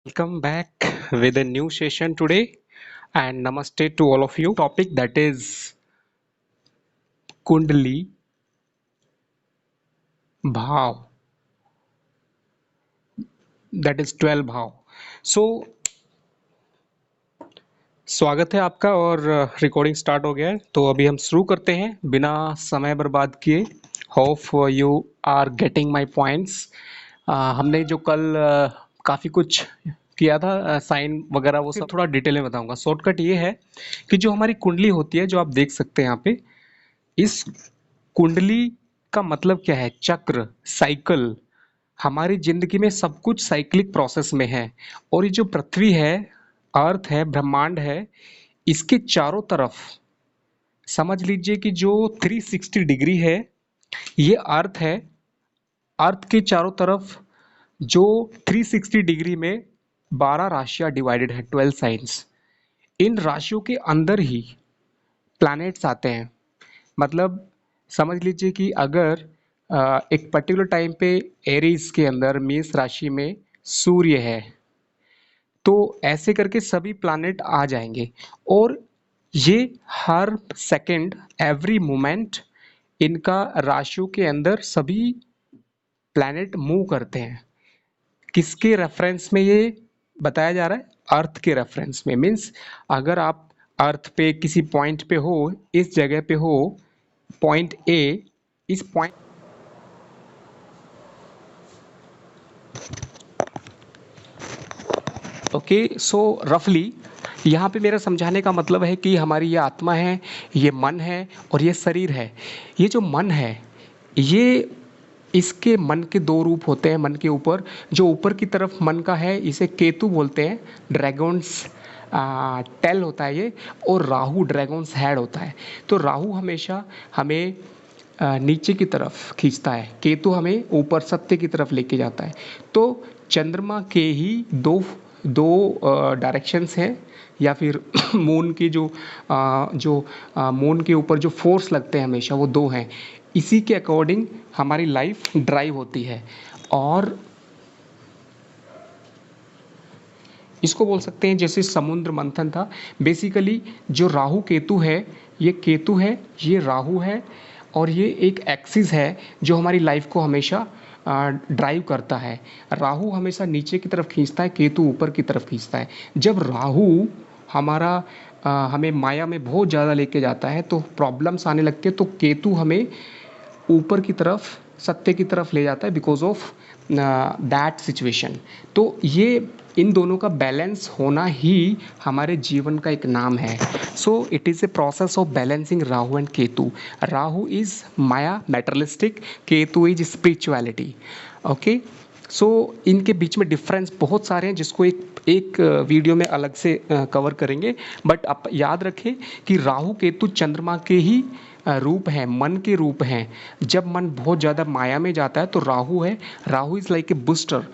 Welcome back with a new session today and namaste to all of you. Topic that is Kundali Bhav, that is 12 भाव. So स्वागत है आपका और recording start हो गया है. तो अभी हम शुरू करते हैं बिना समय बर्बाद किए. Hope you are getting my points. हमने जो कल काफ़ी कुछ किया था, साइन वगैरह वो सब थोड़ा डिटेल में बताऊंगा. शॉर्टकट ये है कि जो हमारी कुंडली होती है, जो आप देख सकते हैं यहाँ पे, इस कुंडली का मतलब क्या है? चक्र, साइकिल. हमारी जिंदगी में सब कुछ साइक्लिक प्रोसेस में है. और ये जो पृथ्वी है, अर्थ है, ब्रह्मांड है, इसके चारों तरफ समझ लीजिए कि जो 360 डिग्री है, ये अर्थ है. अर्थ के चारों तरफ जो 360 डिग्री में 12 राशियां डिवाइडेड है, 12 साइंस. इन राशियों के अंदर ही प्लैनेट्स आते हैं. मतलब समझ लीजिए कि अगर एक पर्टिकुलर टाइम पे एरीज के अंदर मेष राशि में सूर्य है, तो ऐसे करके सभी प्लैनेट आ जाएंगे. और ये हर सेकंड, एवरी मोमेंट, इनका राशियों के अंदर सभी प्लैनेट मूव करते हैं. किसके रेफरेंस में ये बताया जा रहा है? अर्थ के रेफरेंस में. मीन्स अगर आप अर्थ पे किसी पॉइंट पे हो, इस जगह पे हो, पॉइंट ए, इस पॉइंट ओके. सो रफली यहाँ पे मेरा समझाने का मतलब है कि हमारी ये आत्मा है, ये मन है और ये शरीर है. ये जो मन है, ये इसके मन के दो रूप होते हैं. मन के ऊपर, जो ऊपर की तरफ मन का है, इसे केतु बोलते हैं. ड्रैगन्स टेल होता है ये. और राहु ड्रैगन्स हेड होता है. तो राहु हमेशा हमें नीचे की तरफ खींचता है, केतु हमें ऊपर सत्य की तरफ लेके जाता है. तो चंद्रमा के ही दो दो डायरेक्शंस हैं, या फिर मून की जो मून के ऊपर जो फोर्स लगते हैं हमेशा, वो दो हैं. इसी के अकॉर्डिंग हमारी लाइफ ड्राइव होती है. और इसको बोल सकते हैं जैसे समुद्र मंथन था. बेसिकली जो राहु केतु है, ये केतु है, ये राहु है, और ये एक एक्सिस है जो हमारी लाइफ को हमेशा ड्राइव करता है. राहु हमेशा नीचे की तरफ खींचता है, केतु ऊपर की तरफ खींचता है. जब राहु हमारा हमें माया में बहुत ज़्यादा लेके जाता है तो प्रॉब्लम्स आने लगती है. तो केतु हमें ऊपर की तरफ, सत्य की तरफ ले जाता है, बिकॉज ऑफ दैट सिचुएशन. तो ये इन दोनों का बैलेंस होना ही हमारे जीवन का एक नाम है. So it is a process of balancing Rahu and Ketu. Rahu is maya, materialistic. Ketu is spirituality. Okay. So इनके बीच में डिफरेंस बहुत सारे हैं, जिसको एक एक वीडियो में अलग से कवर करेंगे. बट आप याद रखें कि राहु केतु चंद्रमा के ही रूप हैं, मन के रूप हैं. जब मन बहुत ज़्यादा माया में जाता है तो राहु है, Rahu is like a booster.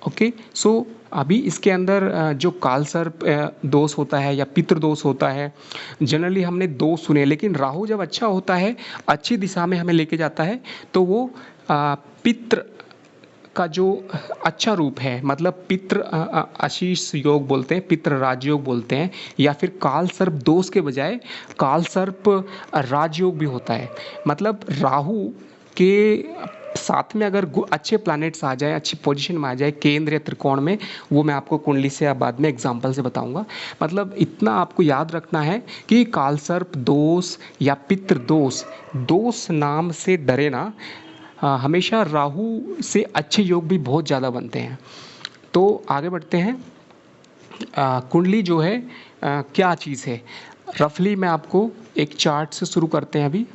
Okay. So अभी इसके अंदर जो कालसर्प दोष होता है या पितृ दोष होता है, जनरली हमने दोष सुने. लेकिन राहु जब अच्छा होता है, अच्छी दिशा में हमें लेके जाता है, तो वो पितृ का जो अच्छा रूप है, मतलब पितृ आशीष योग बोलते हैं, पितृ राजयोग बोलते हैं. या फिर काल सर्प दोष के बजाय काल सर्प राजयोग भी होता है. मतलब राहु के साथ में अगर अच्छे प्लैनेट्स आ जाए, अच्छी पोजीशन में आ जाए, केंद्र या त्रिकोण में, वो मैं आपको कुंडली से या बाद में एग्जांपल से बताऊंगा. मतलब इतना आपको याद रखना है कि कालसर्प दोष या पितृ दोष, दोष नाम से डरे ना. हमेशा राहु से अच्छे योग भी बहुत ज़्यादा बनते हैं. तो आगे बढ़ते हैं. कुंडली जो है क्या चीज़ है, रफली मैं आपको एक चार्ट से शुरू करते हैं अभी.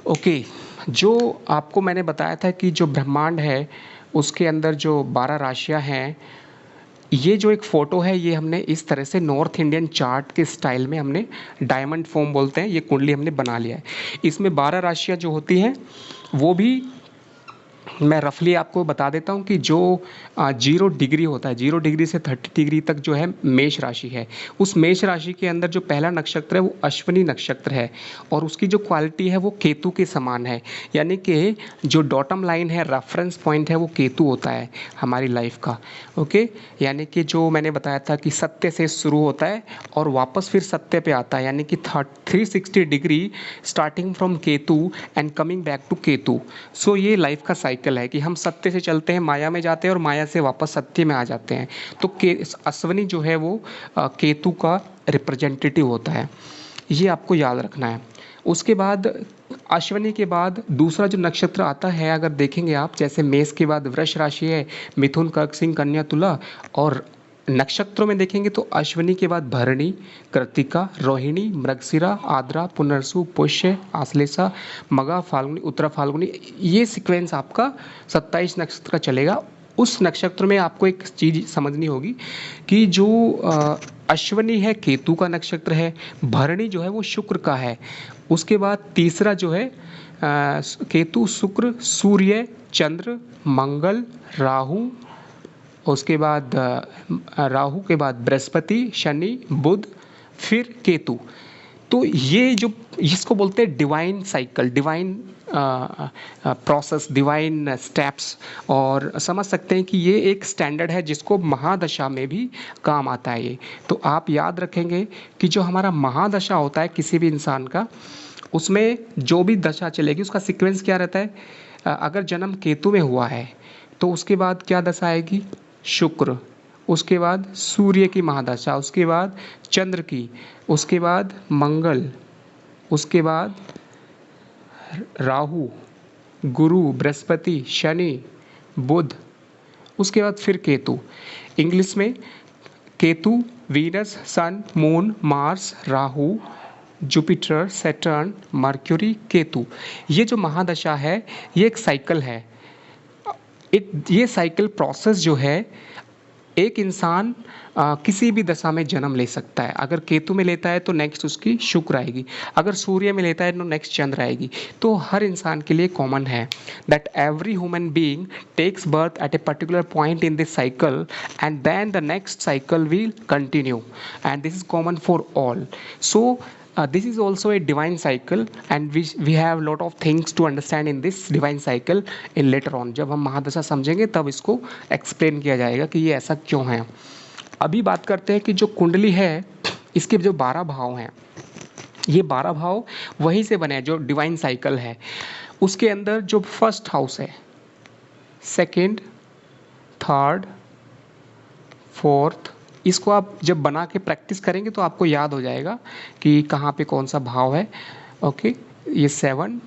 ओके. जो आपको मैंने बताया था कि जो ब्रह्मांड है, उसके अंदर जो 12 राशियां हैं, ये जो एक फ़ोटो है, ये हमने इस तरह से नॉर्थ इंडियन चार्ट के स्टाइल में हमने डायमंड फॉर्म बोलते हैं, ये कुंडली हमने बना लिया है. इसमें 12 राशियाँ जो होती हैं वो भी मैं रफली आपको बता देता हूँ कि जो 0 डिग्री होता है, 0 डिग्री से 30 डिग्री तक जो है मेष राशि है। उस मेष राशि के अंदर जो पहला नक्षत्र है वो अश्विनी नक्षत्र है, और उसकी जो क्वालिटी है वो केतु के समान है। यानी कि जो डॉटम लाइन है, रेफरेंस पॉइंट है, वो केतु होता है हमारी लाइफ का। ओके, यानी कि जो मैंने बताया था कि सत्य से शुरू होता है और वापस फिर सत्य पे आता है, यानी कि 360 degree starting from Ketu and coming back to Ketu. So ये लाइफ का साइकिल है कि हम सत्य से चलते हैं, माया में जाते हैं और माया से वापस सत्य में आ जाते हैं। तो अश्विनी जो है वो केतु का रिप्रेजेंटेटिव होता है, ये आपको याद रखना है। उसके बाद अश्विनी के बाद दूसरा जो नक्षत्र आता है, अगर देखेंगे आप, जैसे मेष के बाद वृष राशि है, मिथुन, कर्क, सिंह, कन्या, तुला, और नक्षत्रों में देखेंगे तो अश्विनी के बाद भरणी, कृत्तिका, रोहिणी, मृगशिरा, आद्रा, पुनर्सु, पुष्य, आश्लेषा, मगा, फाल्गुनी, उत्तरा फाल्गुनी, ये सीक्वेंस आपका 27 नक्षत्र का चलेगा। उस नक्षत्र में आपको एक चीज समझनी होगी कि जो अश्विनी है केतु का नक्षत्र है, भरणी जो है वो शुक्र का है, उसके बाद तीसरा जो है केतु, शुक्र, सूर्य, चंद्र, मंगल, राहु, उसके बाद राहु के बाद बृहस्पति, शनि, बुध, फिर केतु। तो ये जो इसको बोलते हैं divine cycle, divine process, divine steps, और समझ सकते हैं कि ये एक स्टैंडर्ड है जिसको महादशा में भी काम आता है ये। तो आप याद रखेंगे कि जो हमारा महादशा होता है किसी भी इंसान का, उसमें जो भी दशा चलेगी उसका सीक्वेंस क्या रहता है। अगर जन्म केतु में हुआ है तो उसके बाद क्या दशा आएगी, शुक्र, उसके बाद सूर्य की महादशा, उसके बाद चंद्र की, उसके बाद मंगल, उसके बाद राहु, गुरु, बृहस्पति, शनि, बुध, उसके बाद फिर केतु। इंग्लिश में Ketu, Venus, sun, moon, Mars, Rahu, Jupiter, Saturn, Mercury, Ketu. ये जो महादशा है ये एक साइकिल है। ये साइकिल प्रोसेस जो है, एक इंसान किसी भी दशा में जन्म ले सकता है। अगर केतु में लेता है तो नेक्स्ट उसकी शुक्र आएगी, अगर सूर्य में लेता है तो नेक्स्ट चंद्र आएगी। तो हर इंसान के लिए कॉमन है that every human being takes birth at a particular point in this cycle and then the next cycle will continue, and this is common for all. So this is also a divine cycle, and we have lot of things to understand in this divine cycle in later on। जब हम महादशा समझेंगे तब इसको explain किया जाएगा कि ये ऐसा क्यों है। अभी बात करते हैं कि जो कुंडली है इसके जो 12 भाव हैं, ये 12 भाव वहीं से बने हैं जो डिवाइन साइकिल है। उसके अंदर जो फर्स्ट हाउस है, सेकेंड, थर्ड, फोर्थ, इसको आप जब बना के प्रैक्टिस करेंगे तो आपको याद हो जाएगा कि कहाँ पे कौन सा भाव है। ओके, ये 7,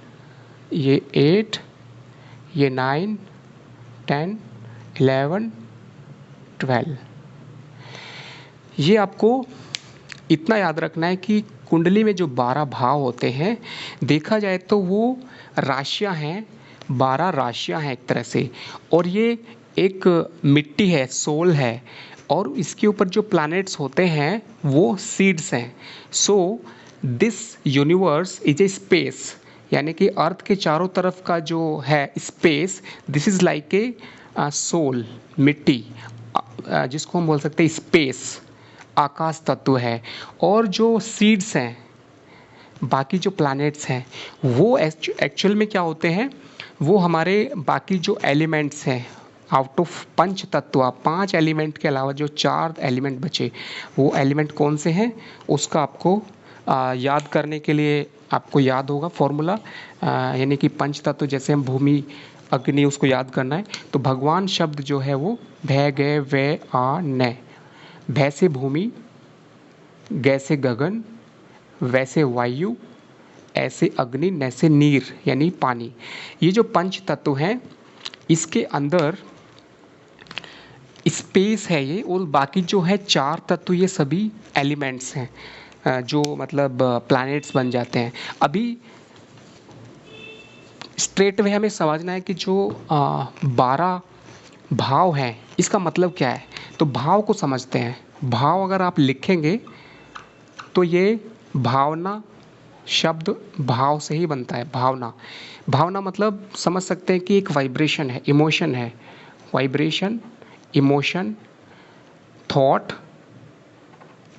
ये 8, ये 9, 10, 11, 12, ये आपको इतना याद रखना है कि कुंडली में जो 12 भाव होते हैं, देखा जाए तो वो राशियां हैं, 12 राशियां हैं एक तरह से, और ये एक मिट्टी है, सोल है, और इसके ऊपर जो प्लैनेट्स होते हैं वो सीड्स हैं। So this universe is a space, यानी कि अर्थ के चारों तरफ का जो है space, this is like a soul, मिट्टी, जिसको हम बोल सकते हैं स्पेस, आकाश तत्व है। और जो सीड्स हैं, बाकी जो प्लैनेट्स हैं, वो एक्चुअल में क्या होते हैं, वो हमारे बाकी जो एलिमेंट्स हैं, आउट ऑफ पंच तत्व, 5 एलिमेंट के अलावा जो 4 एलिमेंट बचे, वो एलिमेंट कौन से हैं उसका आपको याद करने के लिए आपको याद होगा फॉर्मूला, यानी कि पंच तत्व, जैसे हम भूमि, अग्नि, उसको याद करना है तो भगवान शब्द जो है वो भय, गय, वे, आ, न। भय से भूमि, गय से गगन, वैसे वायु, ऐसे अग्नि, न से नीर यानी पानी। ये जो पंच तत्व हैं इसके अंदर स्पेस है ये, और बाकी जो है 4 तत्व ये सभी एलिमेंट्स हैं, जो मतलब प्लैनेट्स बन जाते हैं। अभी स्ट्रेट वे हमें समझना है कि जो 12 भाव हैं इसका मतलब क्या है। तो भाव को समझते हैं। भाव अगर आप लिखेंगे तो ये भावना, शब्द भाव से ही बनता है, भावना। भावना मतलब समझ सकते हैं कि एक वाइब्रेशन है, इमोशन है। वाइब्रेशन, इमोशन, थॉट,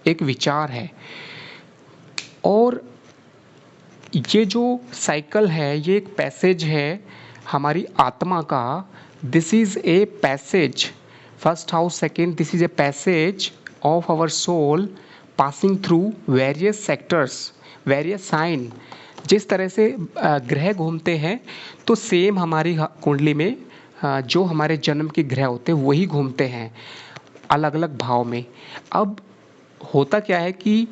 एक विचार है। और ये जो साइकिल है, ये एक पैसेज है हमारी आत्मा का। This is a passage, first house second, this is a passage of our soul passing through various sectors, various sign. जिस तरह से ग्रह घूमते हैं, तो सेम हमारी कुंडली में जो हमारे जन्म के ग्रह होते हैं वही घूमते हैं, अलग अलग भाव में। अब होता क्या है कि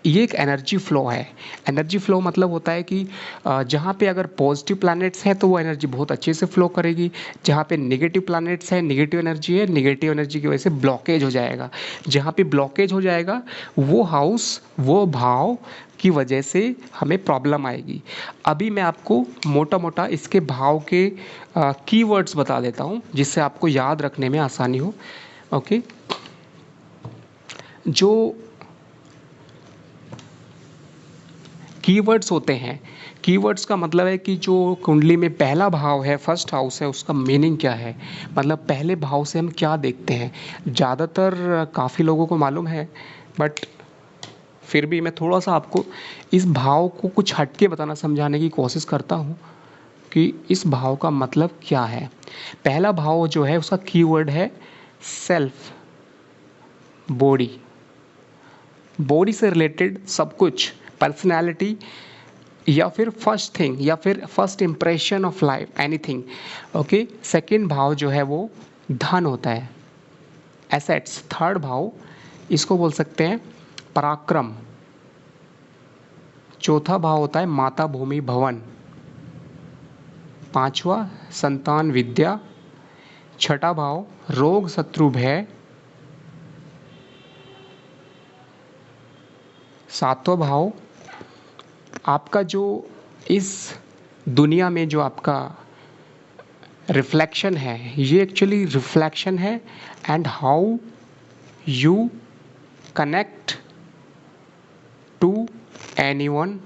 ये एक एनर्जी फ्लो है। एनर्जी फ्लो मतलब होता है कि जहाँ पे अगर पॉजिटिव प्लैनेट्स हैं तो वो एनर्जी बहुत अच्छे से फ्लो करेगी। जहाँ पे नेगेटिव प्लैनेट्स हैं, नेगेटिव एनर्जी है, नेगेटिव एनर्जी की वजह से ब्लॉकेज हो जाएगा। जहाँ पे ब्लॉकेज हो जाएगा, वो हाउस, वो भाव की वजह से हमें प्रॉब्लम आएगी। अभी मैं आपको मोटा मोटा इसके भाव के कीवर्ड्स बता देता हूँ, जिससे आपको याद रखने में आसानी हो। ओके, जो कीवर्ड्स होते हैं, कीवर्ड्स का मतलब है कि जो कुंडली में पहला भाव है, फर्स्ट हाउस है, उसका मीनिंग क्या है, मतलब पहले भाव से हम क्या देखते हैं। ज़्यादातर काफ़ी लोगों को मालूम है, बट फिर भी मैं थोड़ा सा आपको इस भाव को कुछ हटके बताना, समझाने की कोशिश करता हूँ कि इस भाव का मतलब क्या है। पहला भाव जो है उसका कीवर्ड है सेल्फ, बॉडी। बॉडी से रिलेटेड सब कुछ, पर्सनैलिटी, या फिर फर्स्ट थिंग, या फिर first impression of life, anything. Okay, second भाव जो है वो धन होता है, एसेट्स। थर्ड भाव, इसको बोल सकते हैं पराक्रम। चौथा भाव होता है माता भूमि भवन। पांचवा, संतान विद्या। छठा भाव, रोग शत्रु भय। सातवां भाव, आपका जो इस दुनिया में जो आपका रिफ्लेक्शन है, ये एक्चुअली रिफ्लेक्शन है, and how you connect to anyone.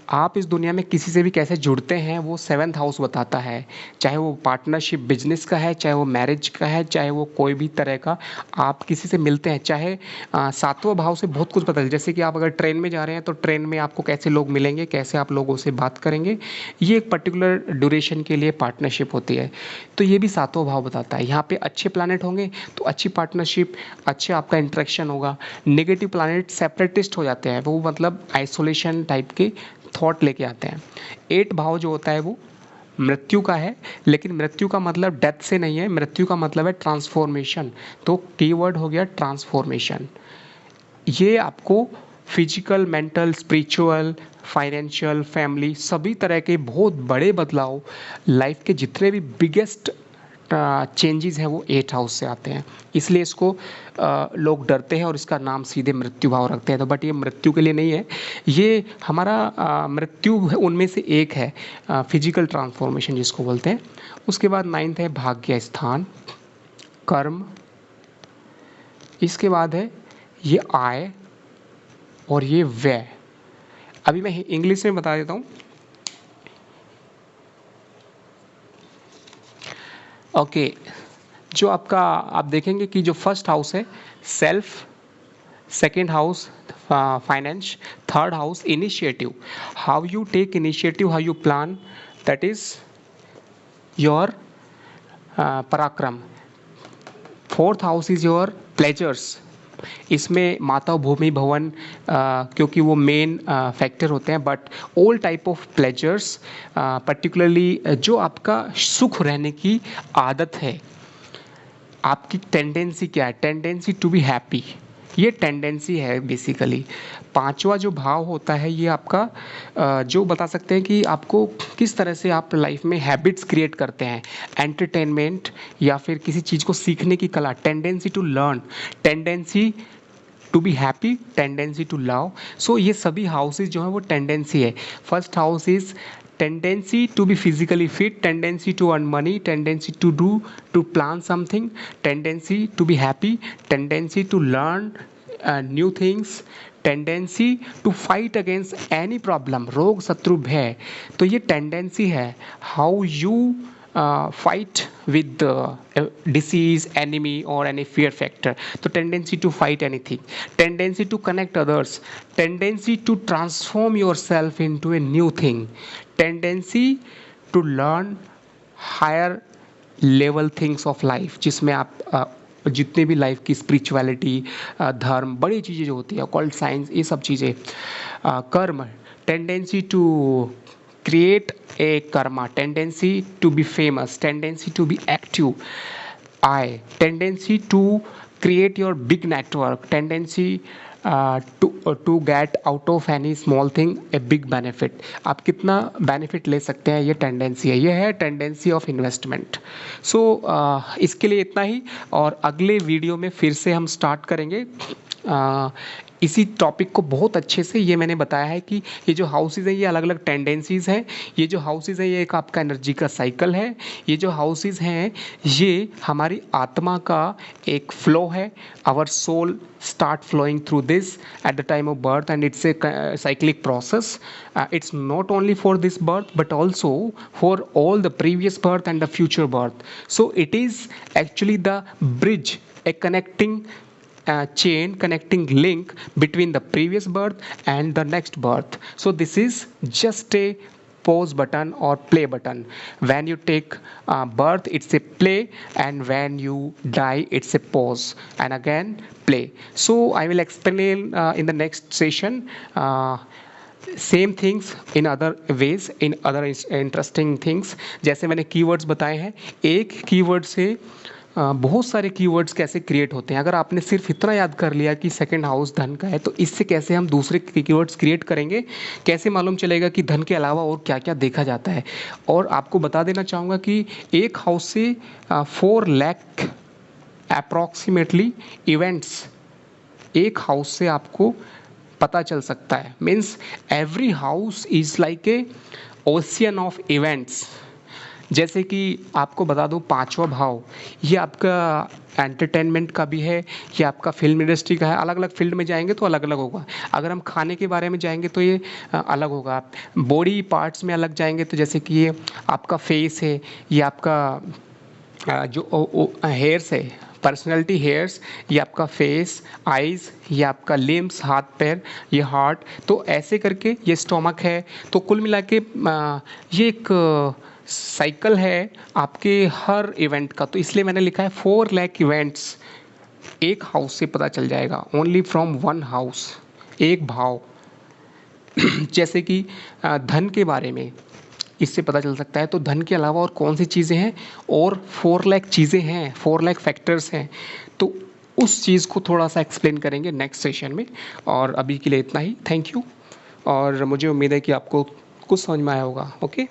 आप इस दुनिया में किसी से भी कैसे जुड़ते हैं, वो सेवन्थ हाउस बताता है। चाहे वो पार्टनरशिप बिजनेस का है, चाहे वो मैरिज का है, चाहे वो कोई भी तरह का आप किसी से मिलते हैं, चाहे सातवां भाव से बहुत कुछ पता है। जैसे कि आप अगर ट्रेन में जा रहे हैं तो ट्रेन में आपको कैसे लोग मिलेंगे, कैसे आप लोगों से बात करेंगे, ये एक पर्टिकुलर ड्यूरेशन के लिए पार्टनरशिप होती है। तो ये भी सातवां भाव बताता है। यहाँ पे अच्छे प्लानट होंगे तो अच्छी पार्टनरशिप, अच्छे आपका इंटरेक्शन होगा। नेगेटिव प्लानट सेपरेटिस्ट हो जाते हैं, वो मतलब आइसोलेशन टाइप के थॉट लेके आते हैं। 8 भाव जो होता है वो मृत्यु का है, लेकिन मृत्यु का मतलब डेथ से नहीं है, मृत्यु का मतलब है ट्रांसफॉर्मेशन। तो कीवर्ड हो गया ट्रांसफॉर्मेशन। ये आपको physical, mental, spiritual, financial, family, सभी तरह के बहुत बड़े बदलाव, लाइफ के जितने भी बिगेस्ट चेंजेस हैं वो 8 हाउस से आते हैं। इसलिए इसको लोग डरते हैं और इसका नाम सीधे मृत्यु भाव रखते हैं। तो बट ये मृत्यु के लिए नहीं है, ये हमारा मृत्यु उनमें से एक है, फिजिकल ट्रांसफॉर्मेशन जिसको बोलते हैं। उसके बाद 9th है भाग्य स्थान, कर्म। इसके बाद है ये आय और ये व्यय। अभी मैं इंग्लिश में बता देता हूँ। ओके, जो आपका आप देखेंगे कि जो फर्स्ट हाउस है self, second house finance, third house initiative, how you take initiative, how you plan, that is your parakram. Fourth house is your pleasures, इसमें माता भूमि भवन क्योंकि वो मेन फैक्टर होते हैं, but all type of pleasures, particularly जो आपका सुख रहने की आदत है, आपकी टेंडेंसी क्या है, टेंडेंसी टू बी हैप्पी, ये टेंडेंसी है बेसिकली। पांचवा जो भाव होता है ये आपका जो बता सकते हैं कि आपको किस तरह से आप लाइफ में हैबिट्स क्रिएट करते हैं, एंटरटेनमेंट या फिर किसी चीज़ को सीखने की कला, tendency to learn, tendency to be happy, tendency to love. So ये सभी हाउसेज जो है वो टेंडेंसी है। First house is tendency to be physically fit, tendency to earn money, tendency to do, to plan something, tendency to be happy, tendency to learn new things, tendency to fight against any problem, रोग शत्रु भय, तो ये tendency है how you fight with disease enemy और any fear factor. तो tendency to fight anything, tendency to connect others, tendency to transform yourself into a new thing, tendency to learn higher level things of life, जिसमें आप जितने भी life की spirituality, धर्म, बड़ी चीज़ें जो होती है, ऑकल्ट साइंस, ये सब चीज़ें, कर्म, tendency to create a karma, tendency to be famous, tendency to be active, tendency to create your big network, tendency to get out of any small thing a big benefit, आप कितना benefit ले सकते हैं, ये tendency है, ये है tendency of investment. सो इसके लिए इतना ही, और अगले वीडियो में फिर से हम स्टार्ट करेंगे इसी टॉपिक को बहुत अच्छे से। ये मैंने बताया है कि ये जो हाउसेज हैं ये अलग अलग टेंडेंसीज हैं, ये जो हाउसेज है ये एक आपका एनर्जी का साइकिल है, ये जो हाउसेज हैं ये हमारी आत्मा का एक फ्लो है, our soul start flowing through this at the time of birth, and it's a cyclic process. It's not only for this birth but also for all the previous birth and the future birth. So it is actually the bridge, a connecting chain, connecting link between the previous birth and the next birth. So this is just a pause button or play button. When you take birth, it's a play, and when you die, it's a pause, and again play. So I will explain in the next session same things in other ways, in other interesting things. जैसे मैंने keywords बताए हैं, एक keyword से बहुत सारे keywords कैसे create होते हैं। अगर आपने सिर्फ इतना याद कर लिया कि सेकंड हाउस धन का है, तो इससे कैसे हम दूसरे कीवर्ड्स क्रिएट करेंगे, कैसे मालूम चलेगा कि धन के अलावा और क्या क्या देखा जाता है। और आपको बता देना चाहूँगा कि एक हाउस से 4 लाख अप्रॉक्सीमेटली इवेंट्स एक हाउस से आपको पता चल सकता है। Means every house is like A ocean of events. जैसे कि आपको बता दूं, 5वां भाव ये आपका एंटरटेनमेंट का भी है, ये आपका फिल्म इंडस्ट्री का है। अलग अलग फील्ड में जाएंगे तो अलग अलग होगा। अगर हम खाने के बारे में जाएंगे तो ये अलग होगा। बॉडी पार्ट्स में अलग जाएंगे तो जैसे कि ये आपका फेस है, ये आपका जो हेयर्स है, पर्सनैलिटी हेयर्स, ये आपका फेस, आइज़, ये आपका लिम्स, हाथ पैर, ये हार्ट, तो ऐसे करके ये स्टोमक है। तो कुल मिला के ये एक साइकिल है आपके हर इवेंट का। तो इसलिए मैंने लिखा है 4 लाख इवेंट्स एक हाउस से पता चल जाएगा, ओनली फ्रॉम 1 हाउस, एक भाव। जैसे कि धन के बारे में इससे पता चल सकता है। तो धन के अलावा और कौन सी चीज़ें हैं, और 4 लाख चीज़ें हैं, 4 लाख फैक्टर्स हैं। तो उस चीज़ को थोड़ा सा एक्सप्लेन करेंगे नेक्स्ट सेशन में। और अभी के लिए इतना ही, थैंक यू। और मुझे उम्मीद है कि आपको कुछ समझ में आया होगा। ओके।